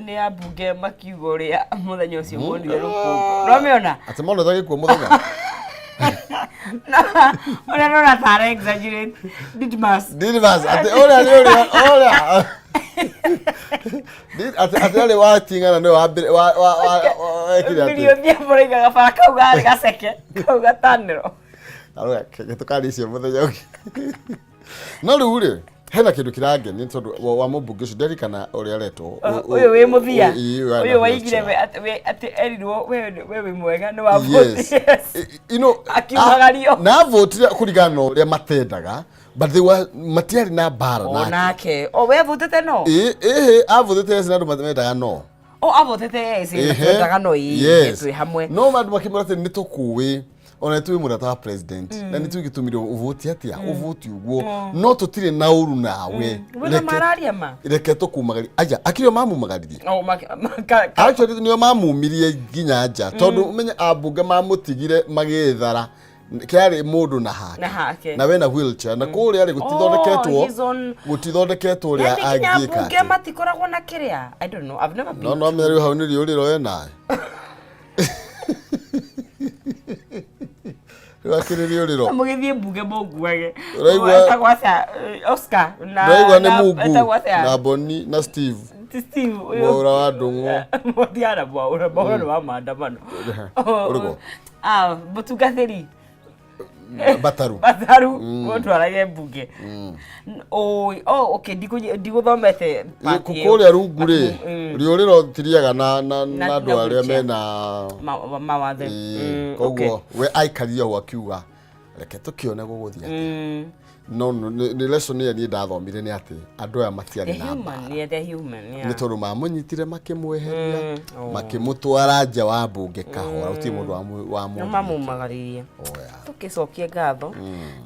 Ni abunge makiugo ria muthenya ucio monire rukungu. No meona? Ati mono tagikuo muthenya. Ona no tare exaggerate. Didmas. Ati oria. Ati ale watingana no wa ekira ati. Video dia muriga gabara kauga gaseke. Kauga taniro. Aroga ketukari cio muthenya uki. No ruri hena kindu kirangeni tondu wa mubunge cio nderikana uria reto uyu wi muthia uyu waigire ati erirwo we mwega no wa vote akimagario na vote kurigana uria matendaga but they were matiari na bara nake we votete no avotete sina ndu matendaga no avotete sina matendaga no twi hamwe no vandu makimurate nitukuwi ona tuwe murata wa president na nitu gitumire uvuti atia uvuti uguo no tutire na uru nawe reke tukumagari aja akirio mamumagaririe actually niyo mamumirie ginya nja tondu umenye abunge mamutigire magethara kiari mundu na hake na wena wheelchair na kuri ari gutithondeketwo uria angika abunge matikoragwo na kiria I don't know I've never been no meri hau ni riuriro wena wakiririo riro amugithie bunge munguage uraigwa Oscar na uraigwa ni Mungu na Boni na Steve ura wa ndungu mutiara bwa wa maandamano uriko butugatheri bataru watu arage bunge okay ndiguthomete kukuria runguri riuriro tiriaga na andu aria mena mawathe koguo we aikaria wakiuga reke tukione guguthia no ni lesson ya ni ndathomire ni ati andu aya matiari na human ni tondu mamunyitire makimweheria makimutwara nja wa bunge kahora uti mundu wa mundu mamumagaririe tukicokia ngatho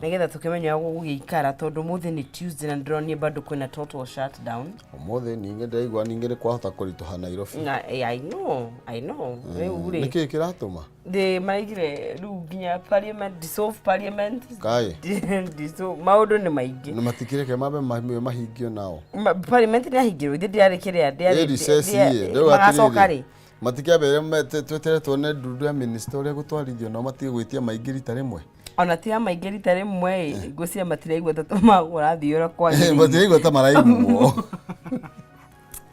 nigetha tukimenya gugiikara tondu muthi ni Tuesday na ndroni bado kwina total shutdown muthi ninge ndaigwa ninge ni kwahota kurituha Nairobi I know ure niki kiratuma de maigire ru ginya parliament dissolve parliament kai dissolve maudu ni maigi na matikire ke mabe mahingio nao parliament ni hingiro ndi ari kiria ndi matikiabere twetere tuone ndudu ya minister uria gutwarithio no matige gwitia maingiri rita rimwe ona tia maingiri rita rimwe gucia matiraigwa tatumagura thiura kwa matiraigwa ta maraiguo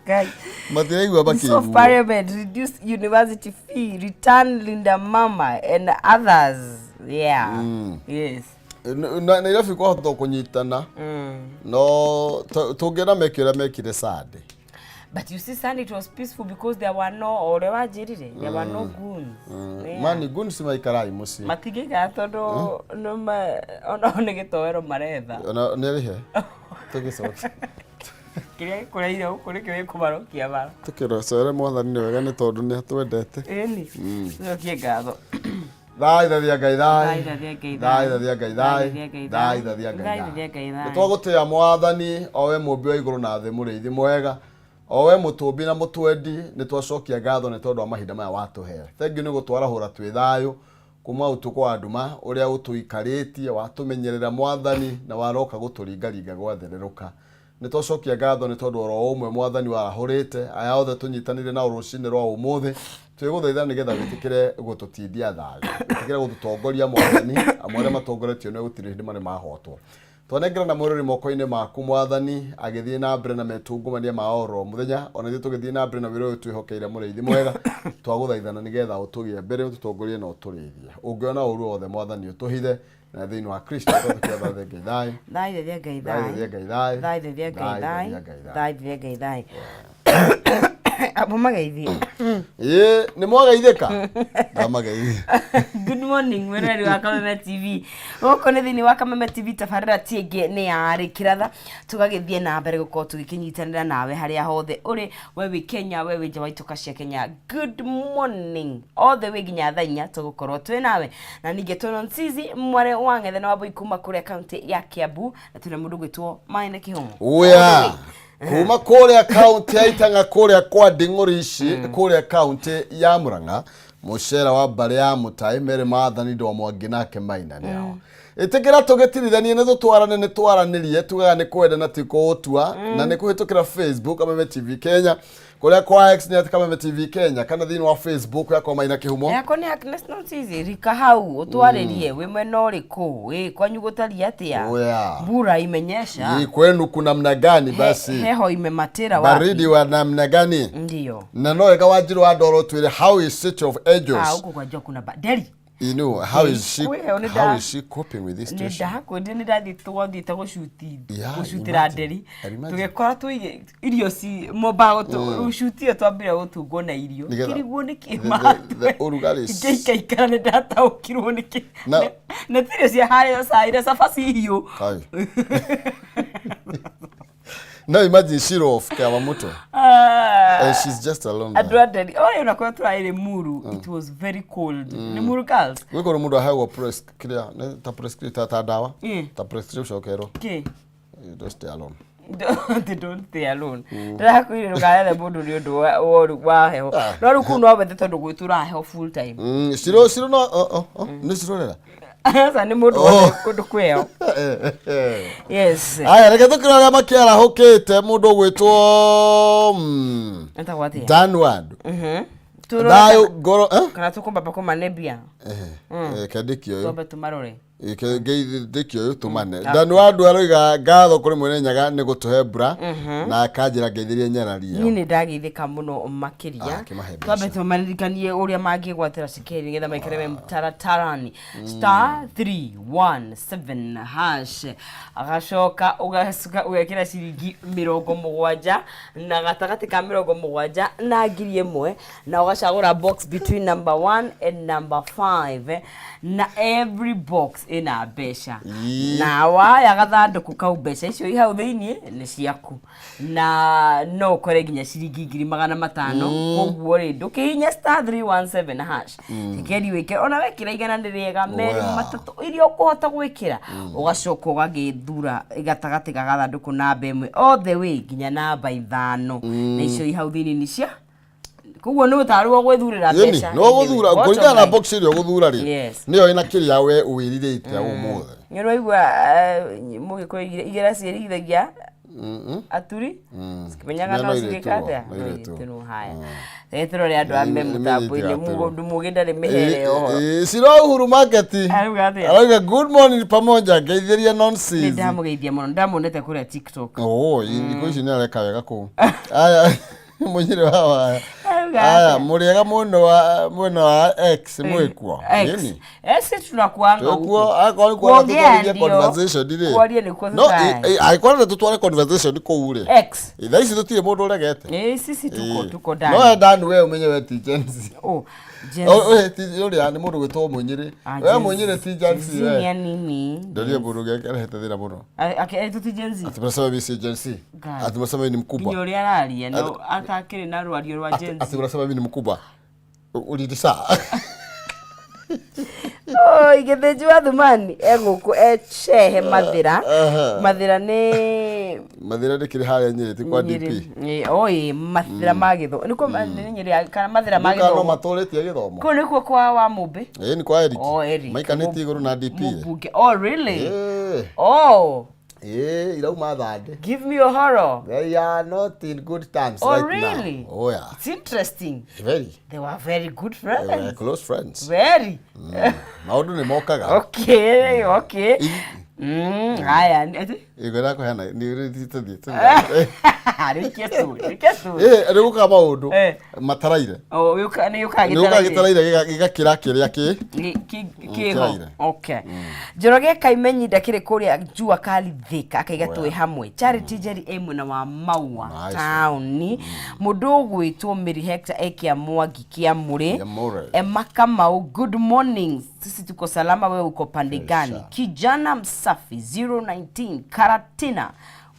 guy matiraigwa bakiiguo so parliament reduce university fee return Linda Mama and others yes na Nairobi kwa hoto kunyitana no tungena mekira mekire Sunday. But you see, Sunday it was peaceful because there were no there were no goons. Mani goons maikarai musi. Matigiga tondu no ma ona gitoero maretha. Ona nerihe. Tugicoka. Kiria kureire ukuri kiwe kumarokia bara. Tukirocere mwathani ni wega ni tondu ni atwendete. Eni. Ndokie ngatho. Thai thathia ngai nitwagutia mwathani owe mumbi wa iguru na thi muriithi mwega owe mutumbi na mutwendi nitwacokia ngatho ni tondu wa mahinda maya watuhe thengi ni gutwarahura twi thayu kuma utuko wa nduma uria utuikaritie watumenyerera mwathani na waroka guturingaringa gwathereruka nitwacokia ngatho ni tondu oro umwe mwathani warahurite aya othe tunyitanire na urucini rwa umuthi twiguthaitha nigetha witikire gututindia thayu witikire gututongoria mwathani amwe matongoretio ni gutire hindi mane mahotwo twanengera na mwiruri moko-ini maku mwathani agithie na mbere na metungumania maoro muthenya ona thi tugithie na mbere na wiro uyu twihokeire muriithi mwega twaguthaithana nigetha utugie mbere ututongorie na uturithie ungiona uru othe mwathani utuhithe na thiini wa Kristo tukiatha ngai thai Apo magaithi. Ni mwagaithika. Magaithi. Good morning, mwereri wa Kameme TV. Goko ni thini wa Kameme TV tabarira tienge ni ari kiratha. Tugagithie na mbere guko tugikinyitanira nawe haria hothe uri wewe Kenya wewe nja waituka cia Kenya. Good morning. All the way ginya thainya tugukorwo twi nawe. Na ninge tono nsizi mware wangethe na wabo ikuma kure county ya Kiambu na tuna mundu gwitwo Maine Kihungu. Oya. Kuma kore account ya itanga kore kwa Nding'orici kore account ya Murang'a mushera wa bare ya Mutai mere maathani ndo Mwangi nake Maina niao itikira tugetirithanie ne tutwarane ne twaranirie tugaga ne kwenda na tiko otua na ne kuhitukira Facebook Kameme TV Kenya kuria kwa X ni Kameme TV Kenya kana thini wa Facebook yako Maina Kihumo yako ni Agnes Nonsizi rika hau utwaririe we mwena uriku kwanyu gutari atia mbura imenyesha kwenu kuna namna gani basi heho imematira wapi baridi wa namna gani ndio na no eka wajiro wa ndoro twire how is City of Angels huko kwa jo kuna baderi you know how is she coping with this situation ndako ndi ndathi twathite gushutira nderi tugekora tu irio si mobago tu ushutio twambire gutungo na irio kiriguo ni kimatu urugari ikara ne data ukirwo ni ki na tirio cia hare saire safasi hiyo no imagine Shiro of Kawamoto and she's just alone adwaderi unakuwa twaire muru it was very cold ni muru girls wiko no mundu hawo press clear ta prescription ta dawa ta prescription kero okay don't stay alone don't stay alone ndakwire rugale mundu ni undu wa heho no ruku no bethe tondu gwitura heho full time Shiro no ni Shiro rera asa ni mundu wa kundu kweo yes aya reke tukiraga makiara hokete mundu gwitwo Danward dayo goro kana tukumba pakoma nebia kadikio tobe tumarore ndikio tumane Danward aroiga ngatho kuri mwene nyaga ni gutuhe mbura na akanjira ngeithirie nyararia ni ndagithika muno makiria tobe tumanirikanie uria mangigwatira cikeri ngetha maikare mtaratarani *317 hash agacoka ugasuka ugekira ciringi 70 na gatagati ka 70 na ngiri 1 na ugacagura box between number 1 and number 5 na every box ina besha na waya gathanduku kau besha icio ihau thiini ni ciaku na no kore ginya ciringi 500 koguo ri ndukihinya *317 hash tikeri wike ona wekira igana ndiriega meri matatu irio kuhota gwikira ugacoka ugagithura gatagati ka gathanduku namba 1 all the way ginya namba 5 na icio ihau thiini ni cia kuguo no taruo gwithurira mbeca no guthura kuringana na box irio guthura ri niyo ina kiria we wiririte umuthe nyoro igwa mugiko igera cirithagia aturi sikimenyaga no cigikate no haya etero ri andu ame mutambo-ini mundu mugenda ri mihere oho Shiro Uhuru Market auga good morning pamoja ngeithiria Nonsizi ni ndamugeithia muno ndamonete kuria TikTok iko ici ni areka wega ku aya munyire wa aya muriega muno wa X mwekwa nini tunakuanga huko akoni kwa tutwaria conversation dire no aikwana tutware conversation ko ure X itha ici tutire mundu uregete sisi tuko ndani no ndani we umenye we tijenzi ni mundu gwitwo munyire we munyire tijenzi we nini ndio mundu gekerete thira muno tijenzi atumesema bisi jenzi atumesema ni mkubwa ndio ri araria no atakire na rwario rwa jenzi atumesema ni mkubwa ulidisa igethejwa thumani eguku echehe mathira ni kiri haria nyiri ti kwa DP mathira magitho niko nyiri kana mathira magitho no matũrĩtie gĩthomo ko niko kwa wa mumbe ni kwa Eric maikanĩtie igũrũ na DP really irauma thande give me your horror they are not in good terms right really? Now yeah it's interesting very they were very good friends they were close friends very maundu ni mokaga okay haya igora ko hana ni ritithie rĩu ka maundu mataraire yuka gitaraire gigakira kiria kiho okay Njoroge Kaimenyi ndakire kuria Jua Kali Thika akaiga twi hamwe Charity Jerry emwe na wa Maua town mundu gwitwo Mary Hector ekia Mwangi kia muri Emaka Mau good morning sisi tuko salama wewe uko pande gani kijana msafi 019 Karatina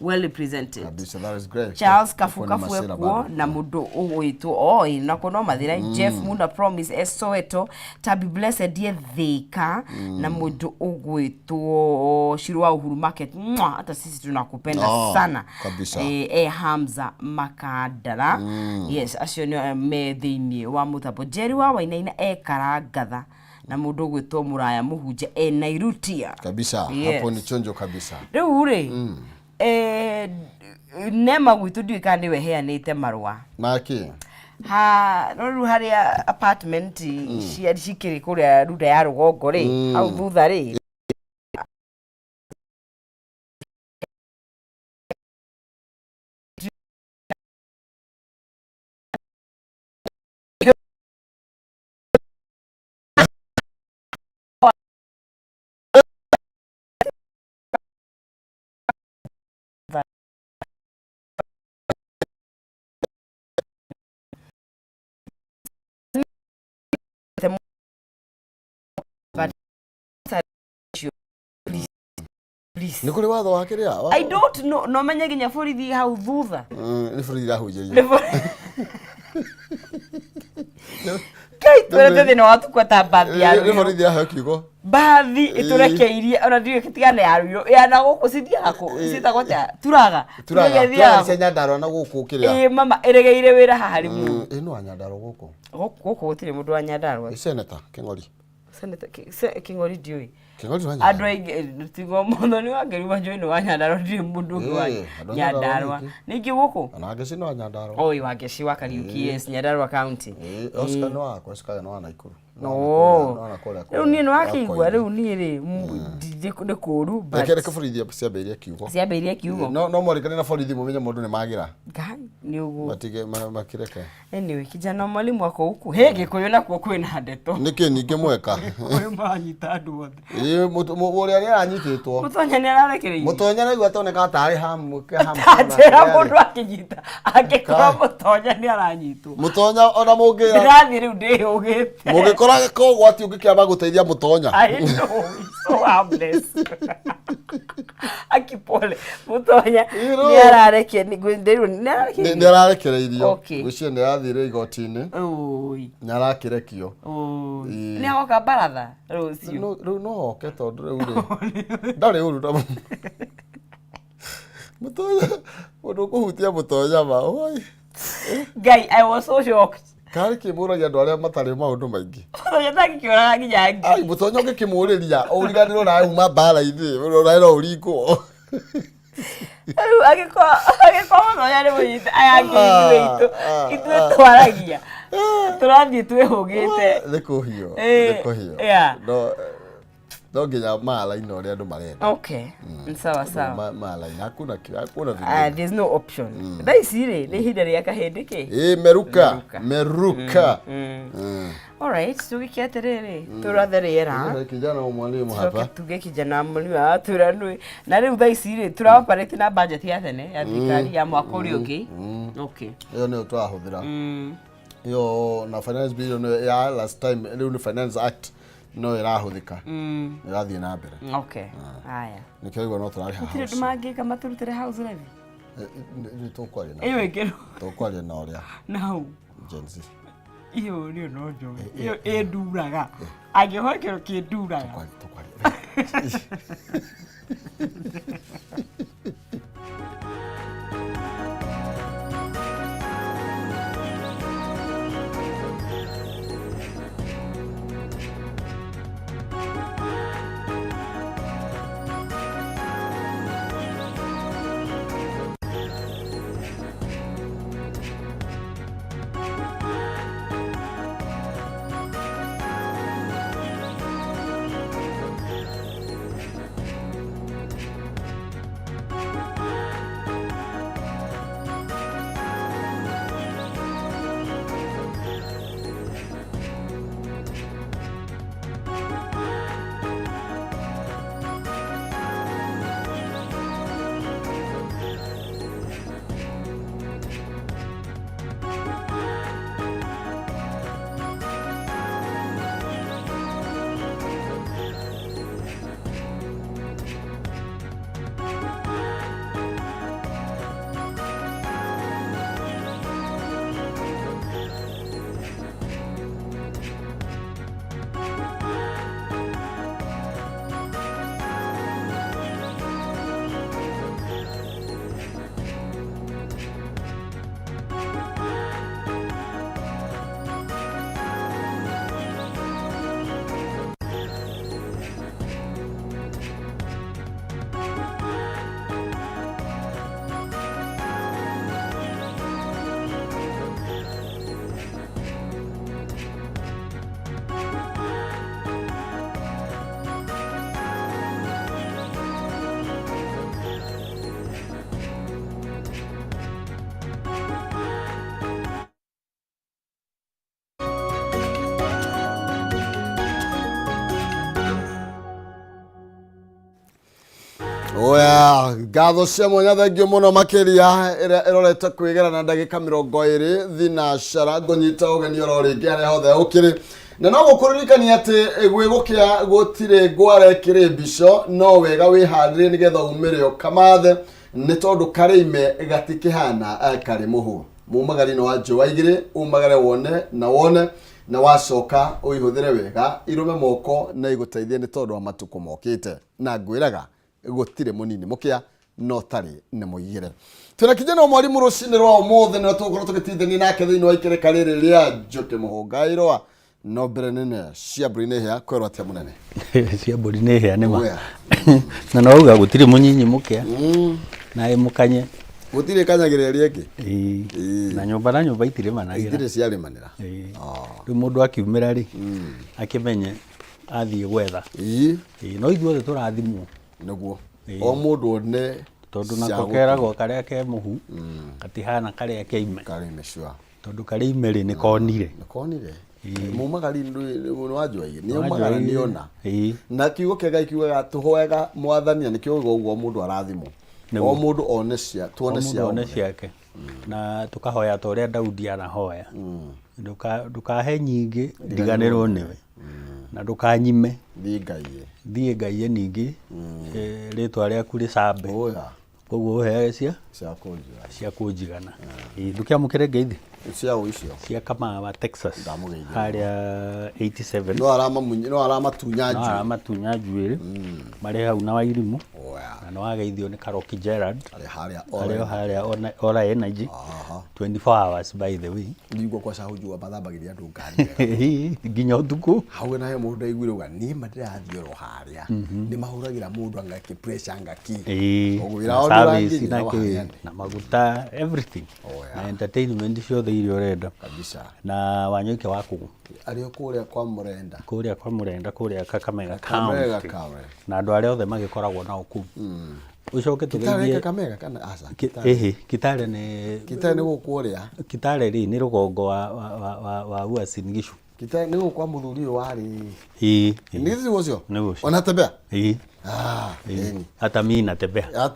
well represented that is great Charles Kafuka fuekuo na mundu ugwitwo na kono mathira Jeff Munda Promise Soweto Tabi Blessed die Thika na mundu ugwitwo Shirwa Uhuru Market hata sisi tunakupenda sana kabisa Hamza Makadara yes acio ni me thiini wa Muthapo Jerry wa Wainaina Karangatha na mundu gwitwo Muraya Muhunja Nairutia kabisa hapo ni chonjo kabisa riu ri nema gwitu ndiwe kana niwe heanite marua maki ha no haria apartment cikiri kuria ruda ya rugongo ri au thutha ri ni kuri watho wa kiria I don't know no menye ginya borithi hau thutha ni borithi rahunjĩria kai twende thĩinĩ wa tukua ta mbathi ya ni borithi aheo kiugo mbathi ĩtũrekeirie ona ndiũĩ gĩtigane ya ruo ya na gũkũ cithiaga citagwo atĩa turaga cia Nyandarua na gũkũ kĩrĩa mama ĩregeire wĩra haha rĩmũ ĩno wa Nyandarua gũkũ gũtirĩ mũndũ wa Nyandarua Senator King'ori King'ori ndiũĩ King'ori wa andũ aingĩ tigo mũno nĩ wangeruma njũĩ nĩ wa Nyandarua ndirĩ mũndũ ũngĩ wa Nyandarua ningĩ gũkũ ona Ngeci nĩ wa Nyandarua oi wa Ngeci wa Kariuki yes Nyandarua County Oscar nĩ wakwa Oscar nĩ wa Naikuru rĩu niĩ nĩ wakĩigua rĩu niĩ rĩ nĩ kũũru reke borithi ciambĩrĩrie kiugo ciambĩrĩrie kiugo no mwarĩkane na borithi mũmenye mũndũ nĩ magira nĩ ũguo matige makireke anyway kijana mwalimu wako huku he Gĩkũyũ nakuo kwĩna ndeto nĩkĩ ningĩ mweka Gĩkũyũ maranyita andũ othe ũrĩa nĩ aranyitĩtwo Mũtonya nĩ ararekereirio Mũtonya nĩ guatoneka tarĩ hamu atĩra mũndũ akĩnyita angĩkorwo Mũtonya nĩ aranyitwo Mũtonya ona mũngĩra ndĩrathiĩ rĩu ndĩhũgĩte mũngĩkora kogwati ũngĩkĩamba gũteithia Mũtonya I know so harmless akipole Mũtonya nĩ ararekia nĩ ararekereirio gwĩciria nĩ arathire igoti-inĩ nĩ arakĩrekio nĩ agoka baratha rũciũ rĩu no oke tondũ rĩu rĩ ndarĩ ũru ta Mũtonya mũndũ ũkũhutia Mũtonya ma Guy I was so shocked karĩ kĩmũragia andũ arĩa matarĩ maũndũ maingĩ Mũtonya ndangĩkĩũraga nginya ngi Mũtonya ũngĩkĩmũrĩria ũriganĩrwo nawe uma mbara-inĩ ũrĩa no ũringwo agĩkorwo Mũtonya nĩ mũnyite aya ngĩ ithuĩ twaragia tũrathiĩ twĩhũgĩte nĩ kũhiũ no nginya mala-inĩ ũrĩa andũ marenda okay sawa sawa mala-inĩ hakuna there's no option thaa ici rĩ nĩ ihinda rĩa kahĩndĩ kĩ meruka alright tũgĩke atĩrĩrĩ tũrathe rĩera kijana wa mwalimu hapa tuge kijana mwalimu atwĩra nĩ na rĩu thaa ici rĩ tũraoperate na budget ya tene ya thirikari ya mwaka ũrĩa ũngĩ okay ĩyo nĩyo tũrahũthĩra ĩyo na finance bill ya last time rĩu nĩ finance act no ĩrahũthĩka ĩrathiĩ na mbere okay haya nĩkĩo igua no tũrarĩha house nĩ mangĩka matũrutĩre house levy tũkwaria na ĩyo ĩngĩ tũkwaria na ũrĩa no Gen Z iyo nĩ no njoe iyo ĩnduraga angĩhokero kĩnduraga tũkwaria Oya, gatho cia mwanya thengio muno makiria irorete kwigera na ndagika 20 thinacara ngonyita ugeni ororingi aria hothe ukiri na no gukuririkania ati gwigukia gutire gware kiri bico no wega wihandire nigetha umirio kamathe ni tondu karime gatikihana kari muhu mumagari no wanjo waigire umagare wone na wacoka uihuthire wega irume moko na iguteithie ni tondu wa matuko mokite na ngwiraga gutire munini mukia no tari ni muigire tuna kijana mwalimu rucini rwa umuthe ni tukorwo tugitithania nake thiini wa ikereka riri ria Njuki Muhungairwa no mbere nene cia mburi ni hia kwerwo atia munene cia mburi ni hia ni ma na no uga gutire munyinyi mukia na imukanye gutire kanyagire rieki na nyumba itire managira itire ciari manira ri mundu akiumira ri akimenye athie gwetha no ithuothe turathimwo niguo o mundu ne tondu nakokerago karia ke muhu katihana karia ke ime sure tondu karia ime ri nikonire mumagari ndu wajwaige ni umagara niona na kiugo kega ikiuga tuhoega mwathania ni kiugo uguo mundu arathimo o mundu onecia tuone ciake na tukahoya ta uria Daudi anahoya ndukahe nyingi ndiganirwo niwe na ndukanyime thie ngai ningi ritwa riaku ricambe koguo uhe cia kunjigana ndukiamukire ngeithi cia kama wa Texas haria 87 no aramatunya njuiri mari hau na wairimu na no ageithio ni Karoki Gerard haria ora energy 24 hours by the way ndigwo kwa cahujua bathambagiria andu ngari nginya utuku hau na he mundu aiguirwa ni madirathio ro haria ni mahuragira mundu angaki pressure angaki service na maguta everything na entertainment ciothe irio urenda kabisa na Wanyoike waku ario kuria kwa murenda kuria Kakamega County na andu aria othe magikoragwo na oku ucoke tugeithie Kakamega kana asa Kitale ni gukuria Kitale ri ni rugongo wa Uasin Gishu Kitale ni gukwa muthuri wari ni ucio onatembea hata mimi natembea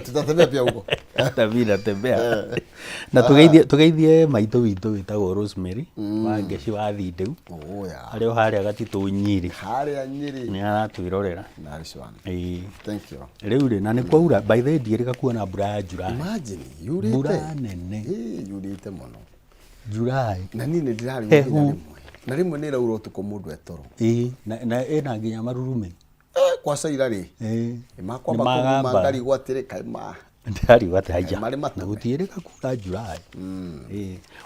tutatembea pia huko hata mimi natembea na tugeithie maito witu witagwo Rosemary wa Ngeci wa Thindeu ario haria gatitu Nyiri ni aratwirorera thank you riu ri na ni kwaura by the ndierika kuona mbura ya July imagine yurite mbura nene yurite muno July na nini ndirari na rimwe ni rauro tuko mundu etoro na ena nginya marurume kwa saira ri makwa makari gwatire kaima ndari wataja na gutirika kura July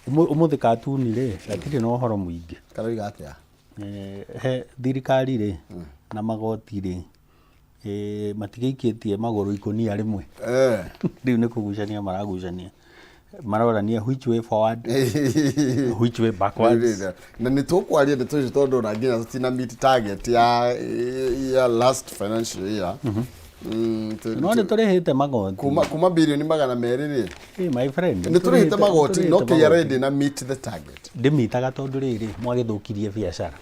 umuthi katuni ri gatire no horo muingi karoiga atia he thirikari ri na magoti ri matigaikitie maguru ikonia rimwe riu ni kugucania maragucania marorania which way forward which way backwards na nitukwaria ndeto tondu na nginya tutina meet target ya last financial year no ni turihite magoti kuma bilioni 200 ri my friend ni turihite magoti no ke ready na meet the target ndimitaga tondu riri mwagithukirie biashara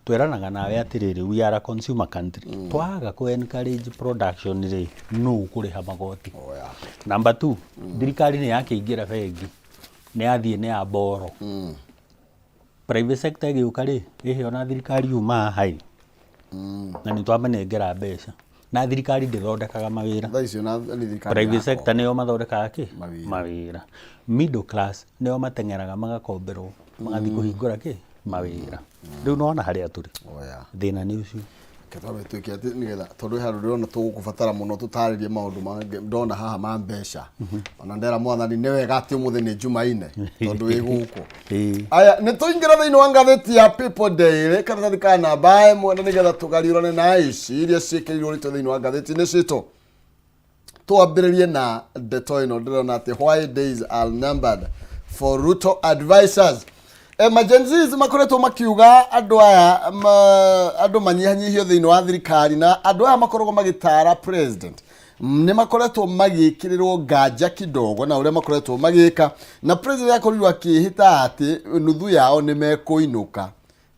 tweranaga nawe atiriri we are a consumer country twaga ku encourage production ri no kuriha magoti number 2 thirikari ni yakiingira bengi ni athie ni aboro private sector giuka ri ona thirikari uma hai na ni twamenengera mbeca na thirikari ndithondekaga mawira private sector ni o mathondekaga ki mawira middle class ni o matengeraga magakomberwo magathi kuhingura ki mawira riu nona haria turi thina ni ucio kethabe tukiate nigetha tondu haru ndona tugukubatara muno tutaririe maundu ndona haha ma mbeca ona ndera mwathani ni wega ati umuthi ni Jumaine tondu wi guku aya ni tuingira thiini wa ngatheti ya People Daily kana thikana namba mwena nigetha tugariurane na ici iria cikirirwo rito thiini wa ngatheti ni cito twambiririe na ndeto ino ndirona ati why days are numbered for Ruto advisors emergencies makoretwo makiuga andu aya andu manyihanyihio thiini wa thirikari na andu aya makoragwo magitara president ni makoretwo magikirirwo nganja kidogo na uria makoretwo magika na president yakorirwo akihita ati nuthu yao ni mekuinuka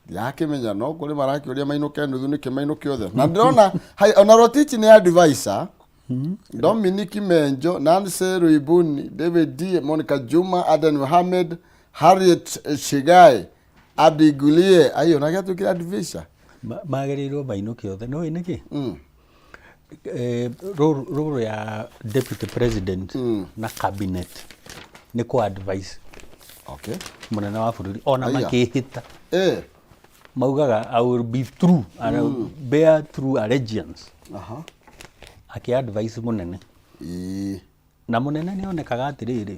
yakimenya no kuri marakĩũria mainũke nuthu nĩkĩ mainũke othe na ndĩrona ona Rotich nĩ advisor Dominic Menjo, Nancy Ruibuni, David D, Monica Juma, Aden Mohamed, Harriet Shigai, Abdi Gulie, ayo na gatu kira advisor magerirwo mainũke othe no nĩkĩ role ya deputy president na cabinet nĩ ku advice okay munene wa bũrũri ona makĩhĩta maugaga I will be true and I will bear true allegiance aki advice munene na munene nĩ onekaga atirĩrĩ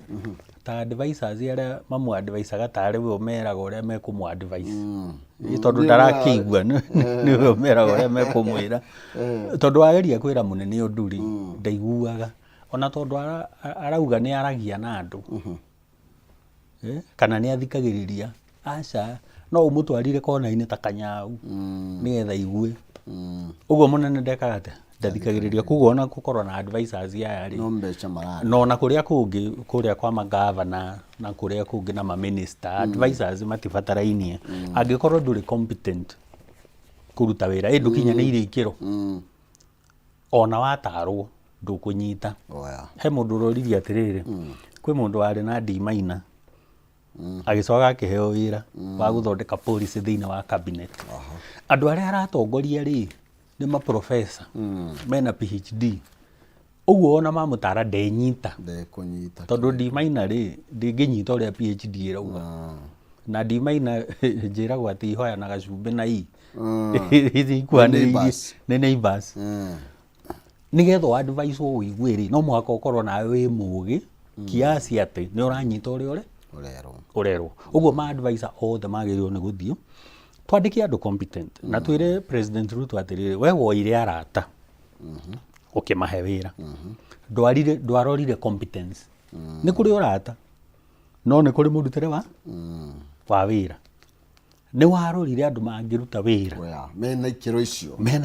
ta advisors arĩa mamu advice gatare we omeraga ũrĩa mekũmũ advice tondũ ndarakĩigua nĩ omeraga ũrĩa mekũmwĩra tondũ ageria kwĩra munene ũnduri ndaiguaga ona tondũ arauga nĩ aragia na andũ kana nĩ athikagĩrĩria aca no ũmũtwarire kona-inĩ ta kanyau nĩgetha igue ũguo munene ndekaga atĩ ndathikagĩrĩria kuguo ona gũkorwo na advisors aya rĩ no mbeca marari no na kũrĩa kũngĩ kũrĩa kwa magavana na kũrĩa kũngĩ na minister advisors matibatarainie angĩkorwo ndũrĩ competent kũruta wĩra ndũkinyanĩire ikĩro ona watarwo ndũkũnyita he mũndũ ũroririe atĩrĩrĩ kwĩ mũndũ warĩ na D minor agĩcoka akĩheo wĩra wa gũthondeka policy thĩinĩ wa cabinet andũ arĩa aratongoria rĩ nĩ ma professor mena PhD ũguo ona mamũtara ndenyita tondũ D minor rĩ ndĩngĩnyita ũrĩa PhD ĩrauga na D minor njĩragwo atĩ ihoya na gacumbĩ na nĩ neighbors nĩgetha advice ũigwe rĩ no mũhaka ũkorwo nawe wĩ mũgĩ kiasi atĩ nĩ ũranyita ũrĩa urerwo ũguo ma advisor othe magĩrĩirwo nĩ gũthiĩ twandĩke andũ competent na twĩre president Ruto atĩrĩrĩ we woire arata ũkĩmahe wĩra ndwarorire competence nĩ kũrĩ ũrata no nĩ kũrĩ mũrutĩre wa wĩra nĩ warorire andũ mangĩruta wĩra mena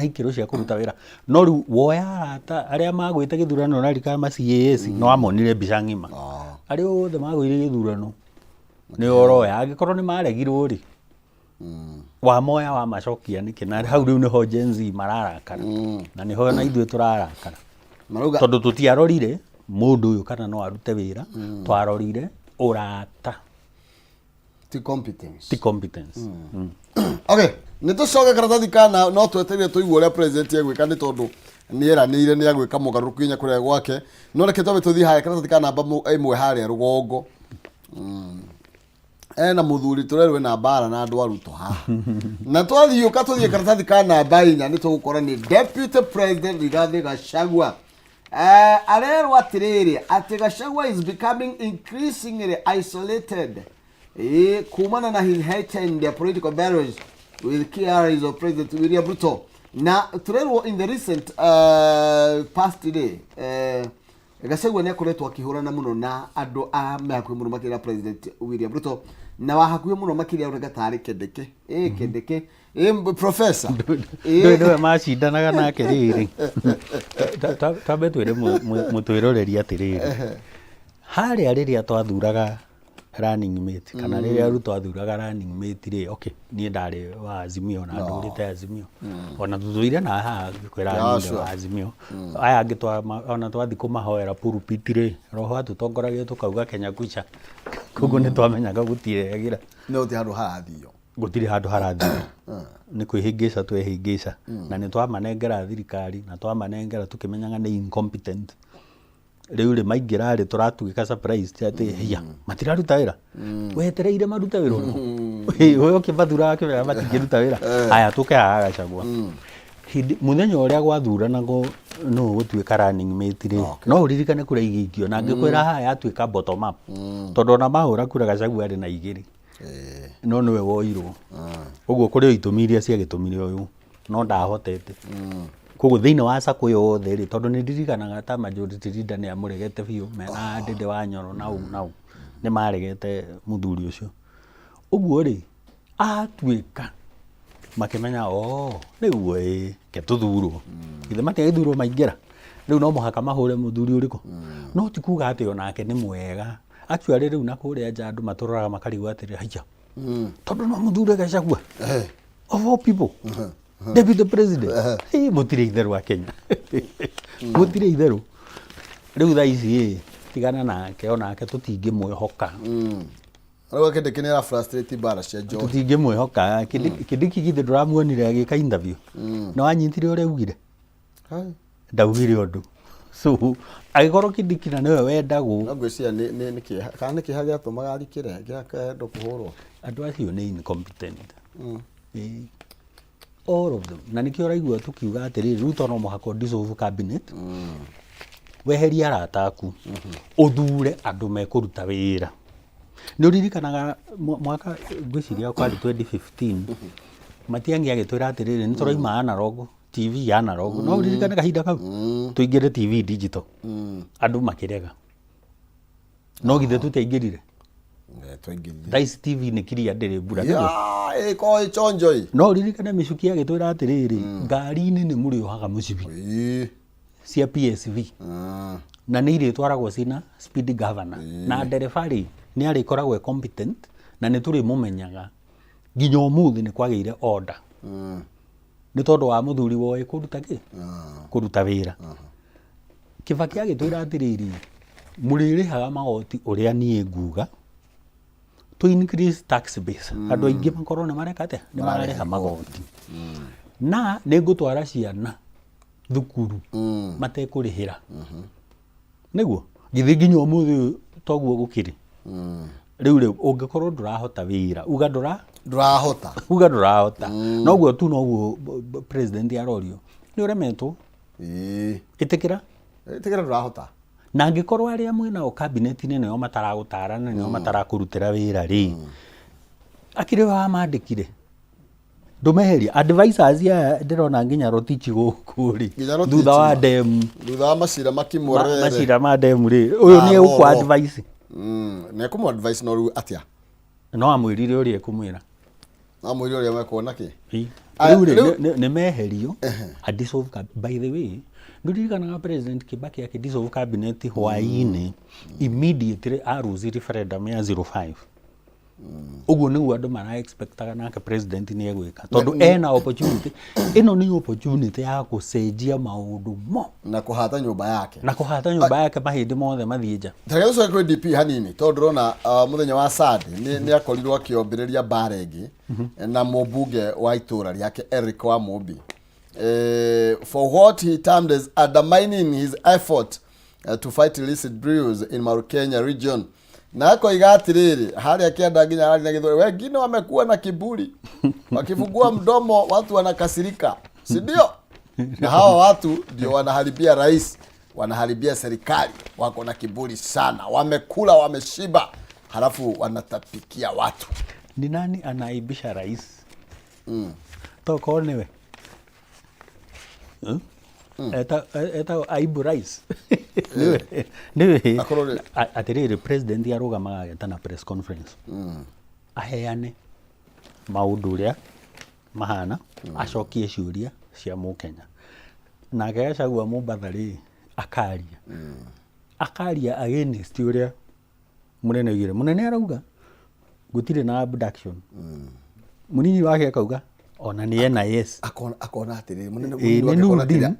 ikĩro cia kũruta wĩra no rĩu woya arata arĩa magwĩte gĩthurano na rika ma CAS no amonire mbica ng'ima arĩa othe magwĩire gĩthurano nĩ oroya angĩkorwo nĩ maregirwo rĩ wa moya wa macokia nĩkĩ na hau rĩu nĩho Gen Z mararakara na nĩho na ithuĩ tũrarakara tondũ tũtiarorire mũndũ ũyũ kana no arute wĩra twarorire ũrata ti competence okay nĩtũcoke karatathi kana no twetereire tũigue ũrĩa president egwĩka nĩ tondũ nĩeranĩire nĩ agwĩka mũgarũrũku nginya kũrĩa gwake no reke twambe tũthiĩ harĩa karatathi ka namba ĩmwe harĩa rũgongo na mũthuri tũrerwe na mbara na andũ aruto haha na twathiũka tũthiĩ karatathi ka namba 4 nĩ tũgũkora nĩ deputy president Rigathi Gachagua arerwo atĩrĩrĩ atĩ Gachagua is becoming increasingly isolated kumana na his heightened political battles with key allies of President William Ruto na turerwo in the recent past day Gachagua nĩ akoretwo akĩhũrana mũno na andũ a mehakuhĩ mũno makĩria President William Ruto na wahakuhĩ mũno makĩria ũrĩa tarĩ Kindiki professor nĩwe macindanaga nake rĩrĩ tambe twĩre mũtwĩroreria atĩrĩrĩ harĩa rĩrĩa twathuraga running mate kana rĩrĩa Ruto athuraga running mate rĩ okay niĩ ndarĩ wa Azimio na ndũrĩte Azimio ona tuthuire na haha kwĩra niĩ wa Azimio aya angĩ ona twathi kũmahoera pulpit rĩ roho atutongoragia tukauga Kenya Kwicha koguo nĩ twamenyaga gũtiregira no ti handũ harathio gũtirĩ handũ harathio nĩ kwĩhĩngĩca twehĩngĩca na nĩ twamanengera thirikari na twamanengera tũkĩmenyaga nĩ incompetent rĩu rĩ maingĩra rĩ tũratugĩka surprise atĩ hiya matiraruta wĩra wetereire marute wĩra ũrĩkũ we ũkĩbathura akĩmera matingĩruta wĩra aya tũkehaga Gachagua mũthenya ũrĩa gwathuranagwo no gũtuĩka running mate rĩ no ũririkane kũrĩa igĩikio na ngĩkwĩra haya atuĩka bottom up tondũ ona mahũra kura Gachagua arĩ na igĩrĩ no nĩwe woirwo ũguo kũrĩ itũmi iria ciagĩtũmire ũyũ no ndahotete koguo thĩinĩ wa sako yothe rĩ tondũ nĩ ndirikanaga ta majority leader nĩ amũregete biũ mena Ndindi wa Nyoro nau nĩ maregete mũthuri ũcio ũguo rĩ atuĩka makĩmenya rĩu ke tũthurwo ithe matiagĩthurwo maingĩra rĩu no mũhaka mahũre mũthuri ũrĩkũ no ti kuga atĩ onake nĩ mwega actually rĩu na kũrĩa nja andũ matũraga makarigwo atĩrĩ haiya tondu no muthure Gachagua of all people deputy president mutire itheru wa Kenya mutire itheru riu thaa ici tigana nake onake tutingimwihoka Arawa kende kinera frustrate bara cia Joe tutingimwihoka Kindiki githe nduramuonire agika interview no anyitire ure ugire ndaugire undu so agikorwo Kindiki na niwe wendagwo no ngwiciria ni kana kihagia atumaga arikire ndo kuhurwo andu acio ni incompetent all of them na nikio raigua tukiuga atiriri ruto no muhako dissolve cabinet weheria arata aku uthure andu mekuruta wira ni uririkanaga mwaka ngwiciria kwa 2015 Matiang'i agitwira atiriri ni turaima analog TV ya analog no uririkana kahinda kau tuingire TV digital andu makirega no githe tutaingirire Dice TV ni kiria ndiri mbura ko ichonjoi no uririkana micuki agitwira atiriri ngari-ini ni muri uhaga mucibi cia PSV na ni ire twaragwo cina speed governor na nderefari ni ari koragwo competent na ni turi mumenyaga nginya umuthi ni kwageire order ni tondu wa muthuri woe kuruta ki kuruta wira Kibaki agitwira atiriri muririhaga magoti uria nie nguga to increase tax base andu aingi makorwo ni marekate ni marareha magoti na ni ngutwara ciana thukuru matekurihira niguo githi nginya umuthi toguo gukiri riu ungikorwo ndurahota wira uga ndurahota noguo tu noguo president arorio ni uremetwo itikira ndurahota na angikorwo aria mwina o cabinet ni nio mataragutara nio matarakurutira wira ri akire wa mandikire ndumeheria advisors ya ndirona nginya rotichi gukuri thutha wa dem thutha wa macira makimorere macira ma dem ri uyu ni uku advice ne kumu advice no ru atia no amwirire uri ekumwira amwirire uri amekuona ki riu ni meherio dissolve by the way ndirikana president Kibaki akidissolve cabinet hwaini immediately aruzi referendum ya 05 uguo niguo andu mara expectaga nake president ni egwika tondu ena opportunity ino ni opportunity ya kucenjia maundu mo na kuhata nyumba yake mahindi mothe mathie Tagayo so ko DP hanini tondu rona muthenya wa Sunday ni akorirwo akiombereria baregi na mubunge wa itura riake Eric Wamumbi for what he termed as undermining his effort to fight illicit brews in Mount Kenya region. Na ako igatiriri haria kienda nginya arari na githori wengine wamekuwa na kiburi wakifungua mdomo watu wanakasirika si ndio na hawa watu ndio wanaharibia rais wanaharibia serikali wako na kiburi sana wamekula wameshiba halafu wanatapikia watu ni nani anaibisha rais toko niwe eta aibu rais niwe atiriri president arugamaga ageta press conference aheane maundu uria mahana acokie ciuria cia mukenya na Gachagua Mumbathari akaria against uria munene arauga gutire na abduction munini wake akauga ona ni NIS akona atiri munene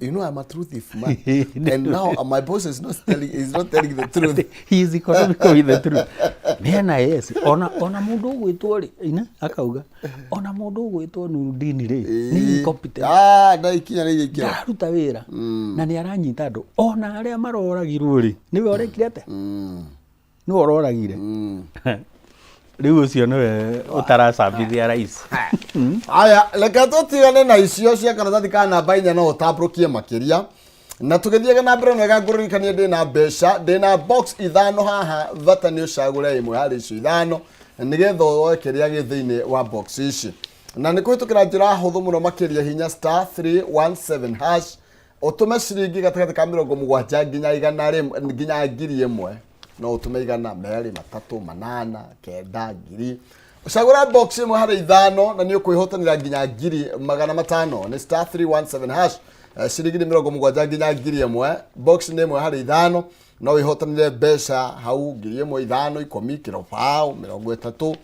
you know I'm a truthful man and now my boss is not telling the truth he is economically the truth ni NIS ona mundu gwitwo ri ina akauga ona mundu gwitwo Nurudini ri ni incompetent na ikinya ni ikio aruta wira na ni aranyita andu ona aria maroragirwo ri niwe orekire ate ni ororagire riu ucio niwe utaracambithia rais aya leka tutigane na icio cia karatathi kana namba 4 no utabrukie makiria na tugithiega na mbere nwega ngurikanie ndina mbeca ndina box ithano haha vata ni ucagure imwe hari icio ithano nigetha wekeria githiini wa box ici na ni kuhitukira njira huthu muno makiria hinya *317 hash utume ciringi gatagati ka 70 nginya 100 nginya 1000 no utume 100 2 3 8 9 ngiri ucagura box imwe hari ithano na ni ukwihotanira nginya 500 ni *317 hash ciringi 70 nginya 1000 box ni imwe hari ithano no wihotanire mbeca hau 1000 5 10 kilo pao 30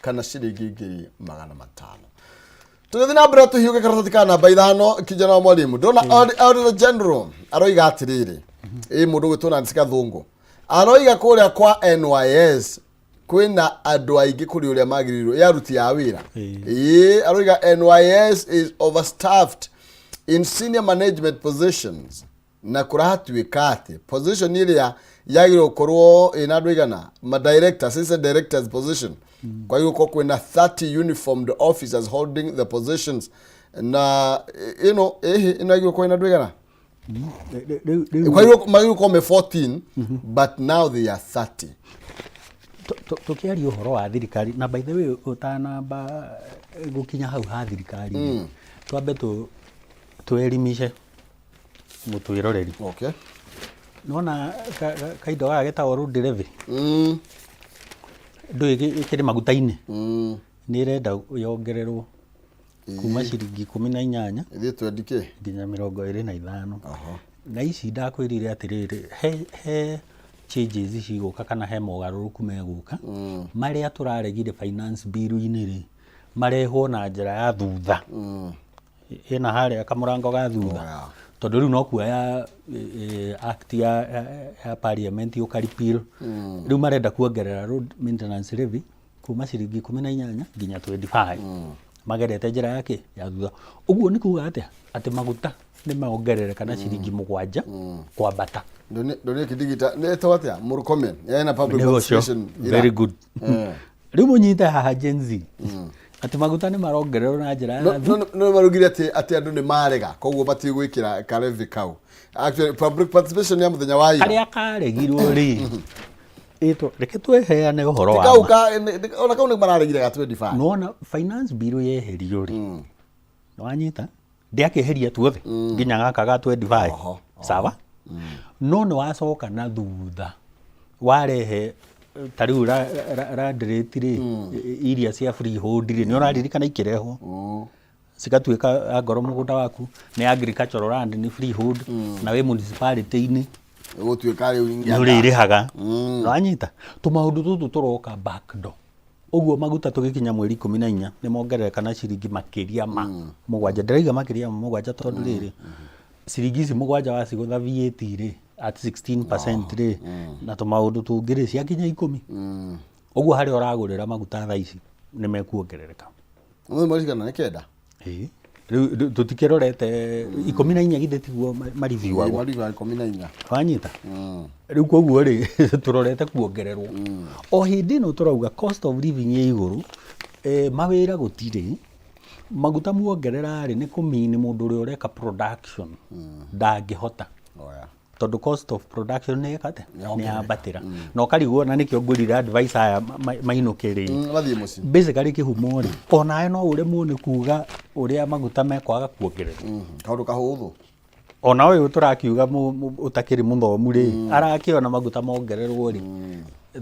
kana ciringi 500. Tugathi na mbere tuhiuke karatathi ka namba 5 kijana wa mwalimu ndona Auditor General aroiga atiriri mundu gwitwo Nancy Gathungu aroiga kuria kwa NYS kwina andu aingi kuri uria magirirwo yaruti ya wira aroiga NYS is overstaffed in senior management positions na kurahatuika ati position iria yagirwo korwo ina andu igana ma director assistant directors position kwa hiyo kwa kwina 30 uniformed officers holding the positions na inagirwo kwa ina andu igana kwa hiyo magirwo kwa 14 but now they are 30. Tukiaria uhoro wa thirikari na by the way utanamba gukinya hau ha thirikari twambe twerimishe mutwiroreri. Okay. Nona kaindo ga getagwo road levy ndu ikiri maguta-ini ni irenda yongererwo kuma ciringi 18 ithi 20k nginya 25. Na ici ndakwirire atiriri he changes ciguka kana he mogaruruku meguka maria turaregire finance bill-ini ri marehwo na njira ya thutha ina haria kamurango ga thutha tondu riu no kuoya act ya parliament ukaripil riu marenda kuongerera road maintenance levy kuma ciringi 18 nginya 25 magerete njira yake ya thutha. Uguo ni kuga ati maguta ni maongerere kana ciringi 7 kwa bata ndone kidigita ne tawatia Murkomen yana public participation very good. Riu munyita haha Gen Z ati maguta ni marongererwo na njira no marugire ati andu ni marega koguo bati gwikira karevi kau actually public participation ya muthenya wa ira aria karegirwo ri ito reke tweheane uhoro wa kau ona kau ni mararegire ga 25 nona finance bill yeherio ri no anyita ndiakeheria tuothe nginya gaka ga 25 sawa no no wacoka na thutha warehe tariu ra directly iria cia freehold ri ni uraririkana ikirehwo cikatuika ngoro mugunda waku ni agricultural land ni freehold na we municipality-ini gutuika riu ingia uri irihaga no anyita tumaundu tutu turoka backdoor. Uguo maguta tugikinya mweri 14 ni mongerereka na ciringi makiria ma 7 ndiriga makiria ma 7 tondu riri ciringi ici 7 wacigutha VAT ri at 16% ri na tumaundu tungiri ciakinya 10 uguo hari uragurira maguta tha ici ni mekuongerereka mweri kana ni kenda riu tutikirorete 14 githe tiguo mariview wago mariview 14 wanyita riu koguo ri turorete kuongererwo o hindi no turauga cost of living ye iguru mawira gutire maguta muongerera ri ni kumini mundu uri ureka production ndangihota tondu cost of production ni ekate ni abatira no karigwo na nikio ngurira advice aya mainukiri bathie muci basically kihumo ri ona no uremwo ni kuga uria maguta mekwaga kuongerera kaundu kahuthu ona we uturakiuga utakiri muthomu ri arakiona maguta mongererwo ri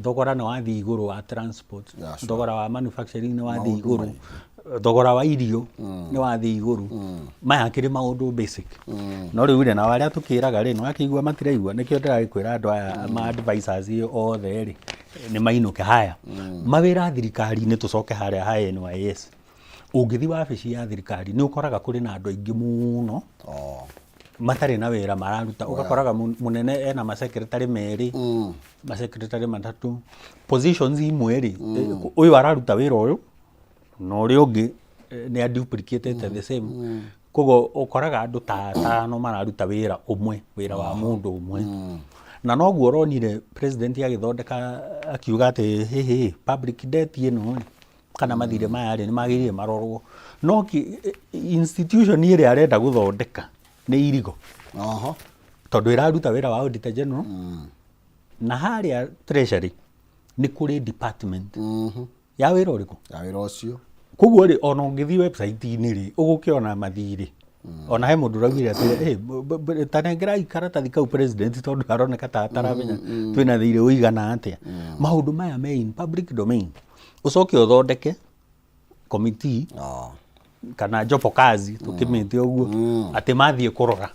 thogora ni wathi iguru wa transport thogora wa manufacturing ni wathi iguru thogora wa irio ni wathi iguru maya kiri maundu basic no riu ri na waria tukiraga ri no akigua matiraigua nikio ndirakwira andu aya ma advisors othe ri ni mainuke haya mawira thirikari ni tucoke haria ha NYS ungithi wabici ya thirikari ni ukoraga kuri na andu aingi muno matari na wira mararuta ugakoraga munene ena ma secretary meri ma secretary matatu positions imwe ri uyu araruta wira uyu no ri ungi ni duplicated the same kogo ukoraga andu ta tano mararuta wira umwe wira wa mundu umwe na no guo ronire president agithondeka akiuga ati hihi public debt ino kana mathire maya ri ni magirire marorwo no institution iri arenda guthondeka ni irigo tondu iraruta wira wa auditor general na haria treasury ni kuri department ya wira uriku ya wira ucio koguo ri ona ungithi website-ini ri ugukiona mathiri ona he mundu raugire ati tanengera ikaratathi kau president tondu aroneka ta ataramenya twina thiri uigana atia maundu maya me in public domain ucoke uthondeke committee kana jopo kazi tukimite uguo ati mathie kurora